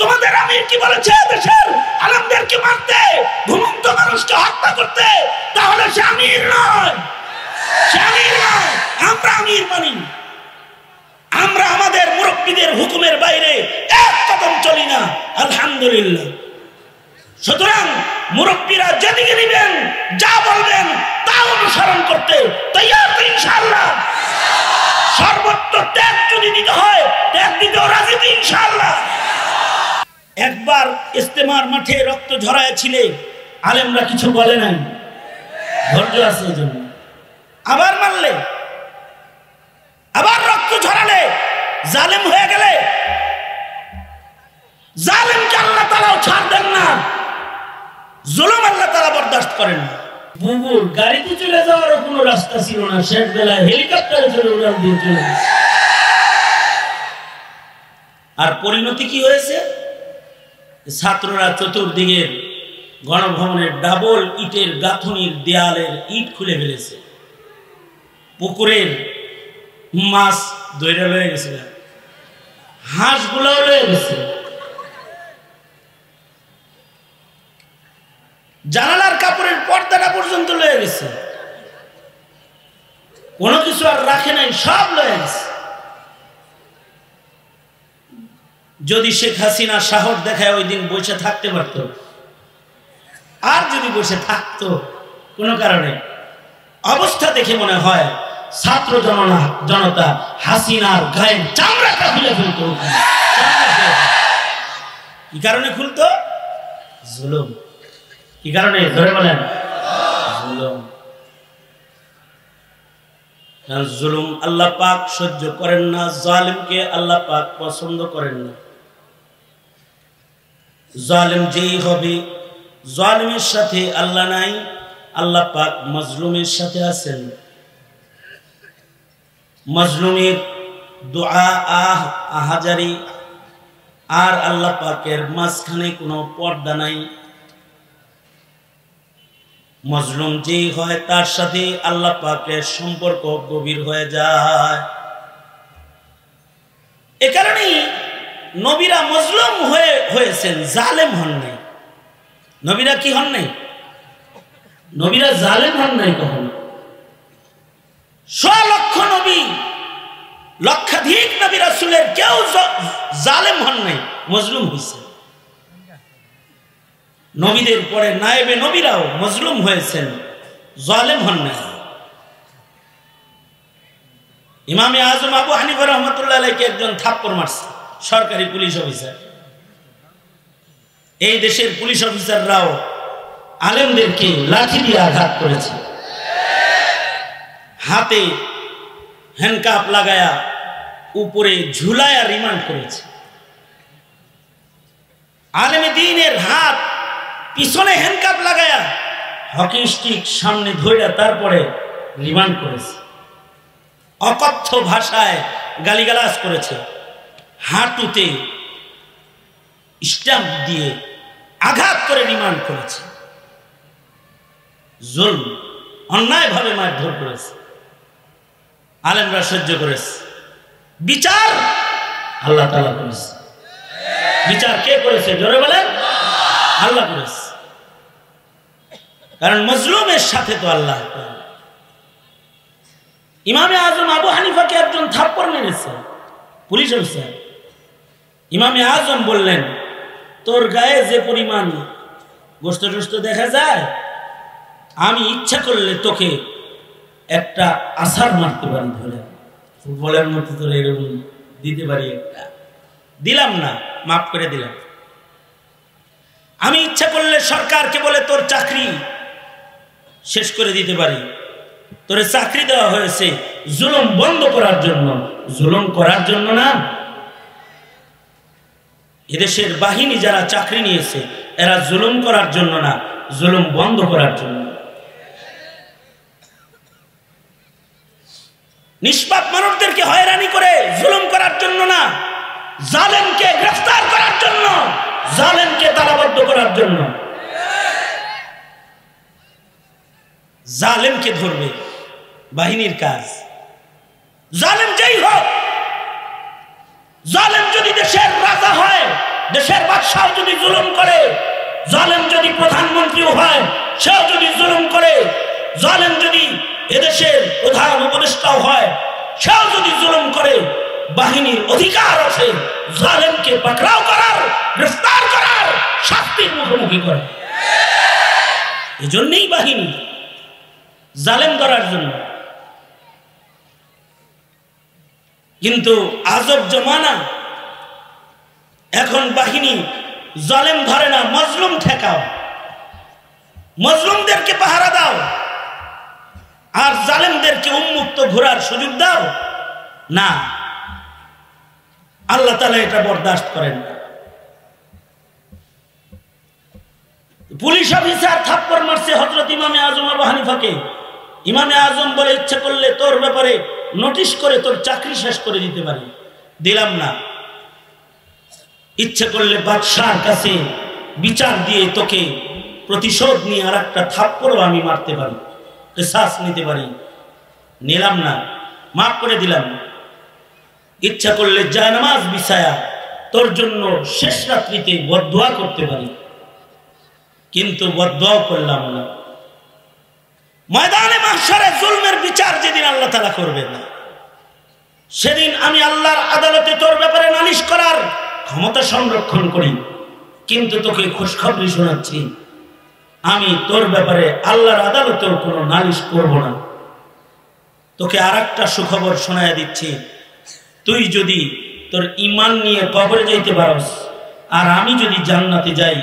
তোমাদের আমির কি বলেছে দেশের আলেমদেরকে মারতে, ঘুমন্ত মানুষকে হত্যা করতে? তাহলে সে আমির নয়, সে আমির নয়। আমরা আমির মানি, আমরা আমাদের মুরব্বীদের হুকুমের বাইরে এক কদম চলি না, আলহামদুলিল্লাহ। সুতরাং মুরব্বীরা যেদিকে নিবেন, যা বলবেন তা অনুসরণ করতে তৈয়ার তো ইনশাআল্লাহ। সর্বোচ্চ ত্যাগ যদি দিতে হয়, ত্যাগ দিতেও রাজি তো ইনশাআল্লাহ। একবার ইস্তেমার মাঠে রক্ত ঝরাইছিলে, আলেমরা কিছু বলে নাই, ধৈর্য আছে এই জন্য। আবার মারলে, আবার রক্ত ঝরালে, জালেম হয়ে গেলে, জালেমকে আল্লাহ তাআলাও ছাড় দেন না, জুলুম আল্লাহ তাআলা বরদাস্ত করেন না। বুবুর গাড়িতে চলে যাওয়ার কোনো রাস্তা ছিল না, শেষ বেলায় হেলিকপ্টারে চলে উড়াল দিয়ে চলে গেছে। আর পরিণতি কি হয়েছে? ছাত্ররা চতুর্দিকের গণভবনের ডাবল ইটের গাঁথনির দেয়ালের ইট খুলে ফেলেছে, পুকুরের মাছ ধরে লয়ে গেছে, হাঁসগুলাও লয়ে গেছে, জানালার কাপড়ের পর্দাটা পর্যন্ত লয়ে গেছে, কোনো কিছু আর রাখে নাই, সব লয়ে গেছে। যদি শেখ হাসিনা সাহস দেখায় ওই দিন বসে থাকতে পারত, আর যদি বসে থাকতো কোনো কারণে, অবস্থা দেখে মনে হয় ছাত্র জনতা হাসিনার গায়ের চামড়াটা খুলে ফেলতো। কি কারণে খুলতো? জুলুম। কি কারণে? ধরে বলেন, জুলুম। জুলুম আল্লাহ পাক সহ্য করেন না, জালিমকে আল্লাহ পাক পছন্দ করেন না। জালিম যেই হবে, জালিমের সাথে আল্লাহ নাই, আল্লাহ পাক মাজলুমের সাথে আছেন। মাজলুমের দোয়া আহাজারি আর আল্লাহ পাকের মাঝখানে কোনো পর্দা নাই। মাজলুম যেই হয় তার সাথে আল্লাহ পাকের সম্পর্ক গভীর হয়ে যায়। এ কারণেই নবীরা মাজলুম হয়েছেন, জালেম হন নাই। নবীরা কি হন নাই? নবীরা জালেম হন নাই কখনো। লক্ষ নবী, লক্ষাধিক নবী রাসূলের কেউ জালেম হন নাই, মাজলুম হয়েছে। নবীদের পরে নায়েবে নবীরাও মাজলুম হয়েছেন, জালেম হন নাই। ইমামে আজম আবু হানিফা রাহমাতুল্লাহ আলাইহি একজন থাপ্পড় মারছে, সরকারি পুলিশ অফিসার। এই দেশের পুলিশ অফিসাররাও আলেমদেরকে লাঠি দিয়ে আঘাত করেছে, হাতে হ্যান্ডকাপ লাগায়া উপরে ঝুলায়া রিমান্ড করেছে। আলেমে দ্বীনের হাত পিছনে হ্যান্ডকাপ লাগায়া হকি স্টিক সামনে ধইরা তারপরে রিমান্ড করেছে। অকথ্য ভাষায় গালিগালাজ করেছে, হাঁটুতে স্ট্যাম্প দিয়ে আঘাত করে রিমান্ড করেছে। জুলম, অন্যায়ভাবে মারধর করেছে, আলেমরা সহ্য করেছে। বিচার আল্লাহ তাআলা করেছে। বিচার কে করেছে? জোরে বলেন, আল্লাহ করেছে। কারণ মাজলুমের সাথে তো আল্লাহ। ইমামে আজম আবু হানিফাকে একজন থাপ্পড় মেরেছে পুলিশ অফিসার। ইমামে আজম বললেন, তোর গায়ে যে পরিমাণ গোশত টোস্ত দেখা যায়, আমি ইচ্ছা করলে তোকে একটা আছাড় মারতে পারি, ধরে ফুটবলের মতো তোর এরকম দিতে পারি, একটা দিলাম না, মাফ করে দিলাম। আমি ইচ্ছা করলে সরকারকে বলে তোর চাকরি শেষ করে দিতে পারি। তোরে চাকরি দেওয়া হয়েছে জুলুম বন্ধ করার জন্য, জুলুম করার জন্য না। এদেশের বাহিনী যারা চাকরি নিয়েছে এরা জুলুম করার জন্য না, জুলুম বন্ধ করার জন্য। নিষ্পাপ মানুষদেরকে হয়রানি করে জুলুম করার জন্য না, জালেমকে গ্রেফতার করার জন্য, জালেমকে তালাবদ্ধ করার জন্য। জালেমকে ধরবে বাহিনীর কাজ, জালেম যেই হোক জালেম যদি দেশের রাজা হয়, দেশের বাদশাহ যদি জুলুম করে, জালেম যদি প্রধানমন্ত্রীও হয় সেও যদি জুলুম করে, জালেম যদি এদেশের প্রধান উপদেষ্টাও হয় সেও যদি জুলুম করে, বাহিনীর অধিকার আছে জালেমকে পাকড়াও করার, গ্রেফতার করার, শাস্তির মুখোমুখি করার। এজন্যই বাহিনী জালেম ধরার জন্য। কিন্তু আজব জমানা, এখন বাহিনী জালেম ধরে না, মজলুম ঠেকাও, মজলুমদেরকে পাহারা দাও, আর জালেমদেরকে উন্মুক্ত ঘোরার সুযোগ দাও না। আল্লাহ তাআলা এটা বরদাস্ত করেন না। পুলিশ অফিসার থাপ্পড় মারছে হযরত ইমামে আজম আবু হানিফাকে। ইমামে আজম বলে, ইচ্ছে করলে তোর ব্যাপারে নোটিশ করে তোর চাকরি শেষ করে দিতে পারি, দিলাম না। ইচ্ছে করলে বাদশার কাছে বিচার দিয়ে তোকে প্রতিশোধ নিয়ে আর একটা থাপ্পড়ও আমি মারতে পারি, কিসাস নিতে পারি, নিলাম না, মাফ করে দিলাম। ইচ্ছা করলে জায়নামাজ বিছায়া তোর জন্য শেষ রাত্রিতে বদদোয়া করতে পারি, কিন্তু বদদোয়া করলাম না। ময়দানে মাহশারে জুলমের বিচার যেদিন আল্লাহ তাআলা করবেন না, সেদিন আমি আল্লাহর আদালতে তোর ব্যাপারে নালিশ করার ক্ষমতা সংরক্ষণ করি, কিন্তু তোকে খুশখবরি শোনাচ্ছি, আমি তোর ব্যাপারে আল্লাহর আদালতেও কোনো নালিশ করব না। তোকে আরেকটা সুখবর শোনায়া দিচ্ছি, তুই যদি তোর ঈমান নিয়ে কবরে যাইতে পারস আর আমি যদি জান্নাতে যাই,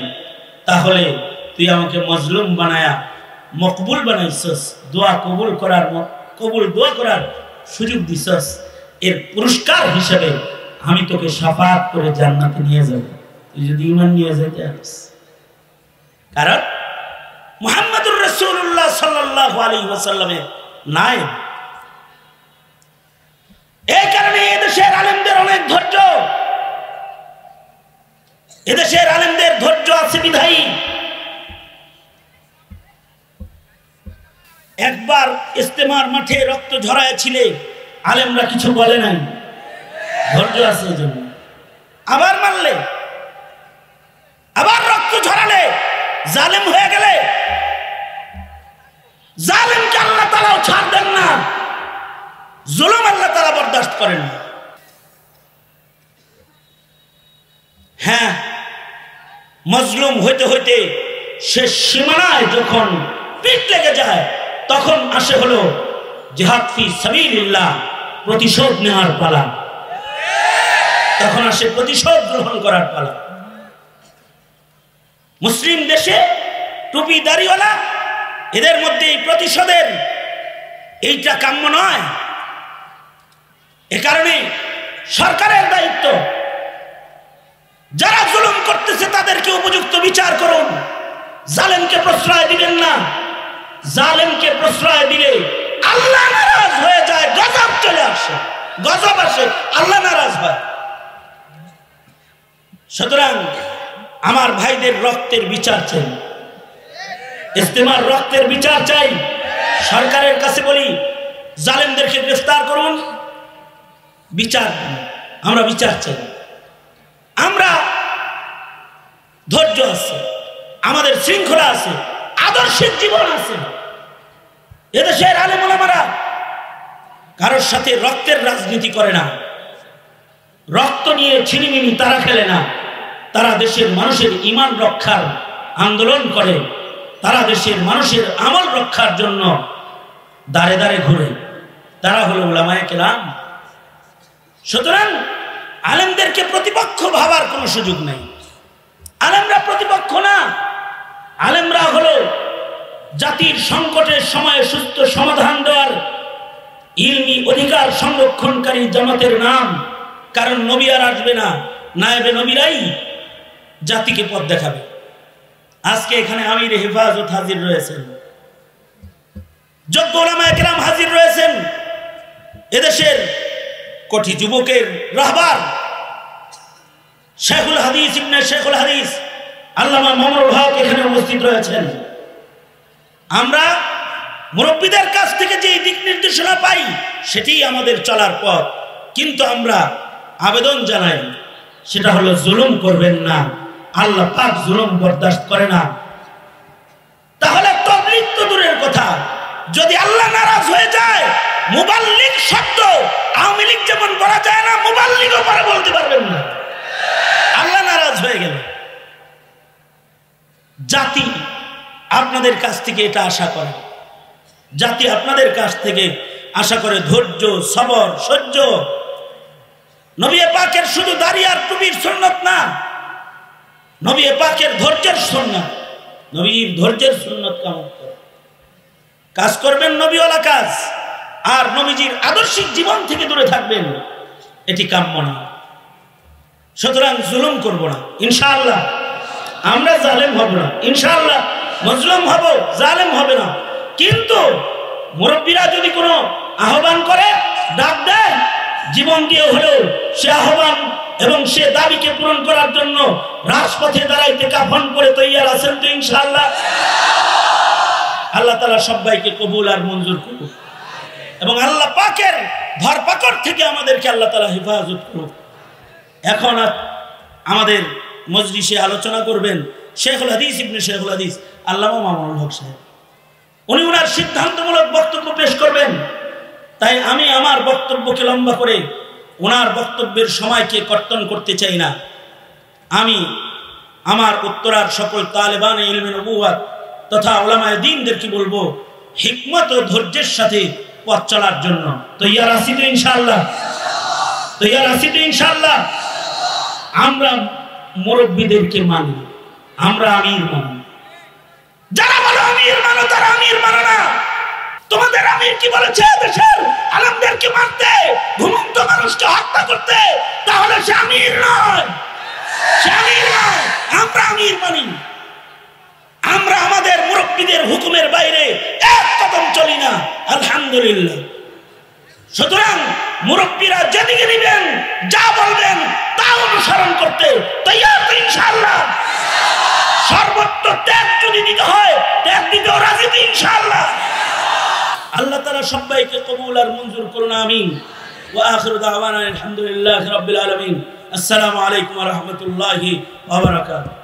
তাহলে তুই আমাকে মজলুম বানায়া মকবুল বানাইছস, দোয়া কবুল দোয়া করার সুযোগ দিছস, এর পুরস্কার হিসেবে আমি তোকে শাফাআত করে জান্নাতে নিয়ে যাব, তুই যদি ঈমান নিয়ে যাইতে পারস। কারণ মুহাম্মদুর রাসূলুল্লাহ সাল্লাল্লাহু আলাইহি ওয়াসাল্লামের নায়েব। এই কারণে এদেশের আলেমদের অনেক ধৈর্য, এদেশের আলেমদের ধৈর্য আছে বিধায়ী। একবার ইস্তেমার মাঠে রক্ত ঝরাইছিলে, আলেমরা কিছু বলে নাই, ধৈর্য আছে এজন্য। আবার মারলে, আবার রক্ত ঝরালে, জালেম হয়ে গেলে, জালেমকে আল্লাহ তাআলাও ছাড় দেন না, জুলুম আল্লাহ তাআলা বরদাস্ত করেন না। হ্যাঁ, মজলুম হইতে হইতে শেষ সীমানায় যখন পিঠ লেগে যায়, তখন আসে হলো জিহাদ ফি সাবিলিল্লাহ, প্রতিশোধ নেওয়ার পালা, তখন আসে প্রতিশোধ গ্রহণ করার পালা। মুসলিম দেশে টুপি দাড়িওয়ালা, এদের মধ্যে এই প্রতিশোধের এইটা কাম্য নয়। এ কারণে সরকারের দায়িত্ব, যারা জুলুম করতেছে তাদেরকে উপযুক্ত বিচার করুন, জালেমকে প্রশ্রয় দিবেন না। জালেমকে প্রশ্রয় দিলে আল্লাহ নারাজ হয়ে যায়, গজব চলে আসে, গজব আসে, আল্লাহ নারাজ হয়। সুতরাং আমার ভাইদের রক্তের বিচার চাই, ইস্তেমার রক্তের বিচার চাই। সরকারের কাছে বলি, জালেমদেরকে গ্রেফতার করুন, বিচার, আমরা বিচার চাই। আমরা ধৈর্য আছে, আমাদের শৃঙ্খলা আছে, আদর্শের জীবন আছে। এদেশের আলেম ওলামারা কারোর সাথে রক্তের রাজনীতি করে না, রক্ত নিয়ে ছিনিমিনি তারা খেলে না। তারা দেশের মানুষের ঈমান রক্ষার আন্দোলন করে, তারা দেশের মানুষের আমল রক্ষার জন্য দাঁড়ে দাঁড়ে ঘুরে, তারা হলো উলামায়ে কেরাম। সুতরাং আলেমদেরকে প্রতিপক্ষ ভাবার কোনো সুযোগ নেই। আলেমরা প্রতিপক্ষ না, আলেমরা হলো জাতির সংকটের সময়ে সুস্থ সমাধান দেওয়ার ইলমি অধিকার সংরক্ষণকারী জামাতের নাম। কারণ নবী আর আসবে না, নায়েবে নবীরাই জাতিকে পথ দেখাবে। আজকে এখানে আমির হেফাজত হাজির রয়েছেন, যোগ্য উলামায়ে কেরাম হাজির রয়েছেন, এদেশের কোটি যুবকের রাহবার শেখুল হাদিস ইবনে শেখুল হাদিস আল্লামা মামুনুল হক এখানে উপস্থিত রয়েছেন। আমরা মুরব্বীদের কাছ থেকে যে দিক নির্দেশনা পাই, সেটাই আমাদের চলার পথ। কিন্তু আমরা আবেদন জানাই, সেটা হলো জুলুম করবেন না। আল্লাহ পাক জুলুম বরদাস্ত করে না। তাহলে তাবলীগ তো দূরের কথা, যদি আল্লাহ নারাজ হয়ে যায়, মুবাল্লিগ শব্দ আওয়ামী লীগ যেমন বলা যায় না, মুবাল্লিগও পরে বলতে পারবেন না, আল্লাহ নারাজ হয়ে গেল। জাতি আপনাদের কাছ থেকে এটা আশা করে, জাতি আপনাদের কাছ থেকে আশা করে ধৈর্য, সবর, সহ্য। নবী পাকের শুধু দাড়ি আর টুপির সুন্নাত না, নবী পাকের ধৈর্যের সুন্নাত, নবীর ধৈর্যের সুন্নাত কাজ করবেন, নবীওয়ালা কাজ, আর নবীজির আদর্শিক জীবন থেকে দূরে থাকবেন, এটি কাম্য না। সুতরাং জুলুম করব না ইনশাআল্লাহ, আমরা জালেম হব না ইনশাআল্লাহ, মজলুম হব, জালেম হবে না। কিন্তু মুরব্বীরা যদি কোনো আহ্বান করে, ডাক দেয়, জীবন দিয়ে হলেও সে আহ্বান এবং সে দাবিকে পূরণ করার জন্য রাজপথে দাঁড়াইতে কাফন করে তৈয়ার আছেন তো ইনশাআল্লাহ? আল্লাহ তাআলা সবাইকে কবুল আর মঞ্জুর করুন, এবং আল্লাহ পাকের ধরপাকড় থেকে আমাদেরকে আল্লাহ তাআলা হেফাজত করুন। এখন আমাদের মজলিসে আলোচনা করবেন শেখুল হাদিস ইবনে শেখুল হাদিস আল্লামা মামুনুল হক সাহেব। উনি ওনার সিদ্ধান্তমূলক বক্তব্য পেশ করবেন। তাই আমি আমার বক্তব্যকে লম্বা করে ওনার বক্তব্যের সময়কে কর্তন করতে চাই না। আমি আমার উত্তরার সকল তালেবান ইলমে নবুওয়াত তথা উলামায়ে দ্বীনদেরকে বলবো, হিকমত ও ধৈর্যের সাথে পথ চলার জন্য তৈয়ার আছি তো ইনশাআল্লাহ? তৈয়ার আছি তো ইনশাআল্লাহ? আমরা মুরব্বীদেরকে মানি, আমরা আমির মানি। যারা বলো আমির মানো, তারা আমির মানো না। তোমাদের আমির কি বলেছে? দেশের আলেমদেরকে মারতে, ঘুমন্ত মানুষকে হত্যা করতে, তাহলে সে আমির নয়, সে আমির নয়। আমরা আমির মানি, আমরা আমাদের মুরব্বীদের হুকুমের বাইরে এক কদম চলি না, আলহামদুলিল্লাহ। সুতরাং মুরব্বীরা যেদিকে নিবেন, যা বলবেন তা অনুসরণ করতে তৈয়ার তো ইনশাআল্লাহ। সর্বোচ্চ ত্যাগ যদি দিতে হয়, ত্যাগ দিতেও রাজি তো ইনশাআল্লাহ। আল্লাহ তাআলা সবাইকে কবুল আর মঞ্জুর করুন, আমিন। ওয়া আখিরু দাওয়ানা আলহামদুলিল্লাহি রাব্বিল আলামিন। আসসালামু আলাইকুম ওয়া রাহমাতুল্লাহি ওয়া বারাকাতুহু।